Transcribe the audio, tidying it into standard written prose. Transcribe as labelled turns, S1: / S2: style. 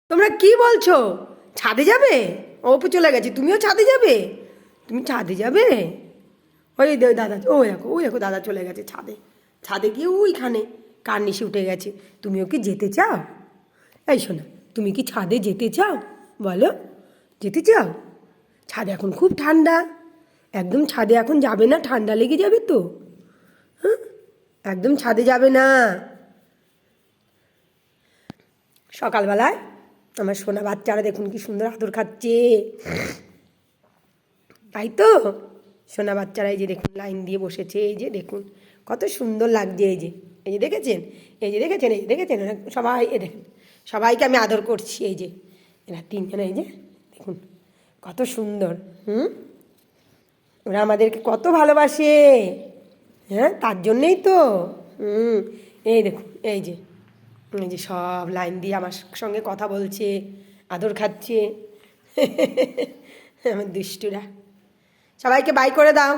S1: তোমরা কি বলছো? ছাদে যাবে? অপু চলে গেছে, তুমিও ছাদে যাবে? তুমি ছাদে যাবে? ওই দাদা, ওই দেখো দাদা চলে গেছে ছাদে। ছাদে গিয়ে ওইখানে কার্নিশে উঠে গেছে। তুমিও কি যেতে চাও? এই শোনা, তুমি কি ছাদে যেতে চাও? বলো, যেতে চাও? ছাদে এখন খুব ঠান্ডা, একদম ছাদে এখন যাবে না, ঠান্ডা লেগে যাবে তো। হ্যাঁ, একদম ছাদে যাবে না। সকালবেলায় আমার সোনা বাচ্চারা দেখুন কি সুন্দর আদর খাচ্ছে, তাই তো? সোনা বাচ্চারা এই যে দেখুন লাইন দিয়ে বসেছে, এই যে দেখুন কত সুন্দর লাগছে। এই যে দেখেছেন, এই যে দেখেছেন, এই যে দেখেছেন, সবাই এ দেখুন, সবাইকে আমি আদর করছি। এই যে এরা তিনজনে, এই যে দেখুন কত সুন্দর। ওরা আমাদেরকে কত ভালোবাসে। হ্যাঁ, তার জন্যেই তো। এই দেখুন, এই যে সব লাইন দিয়ে আমার সঙ্গে কথা বলছে, আদর খাচ্ছে। আমার দুষ্টুরা। সবাইকে বাই করে দাও।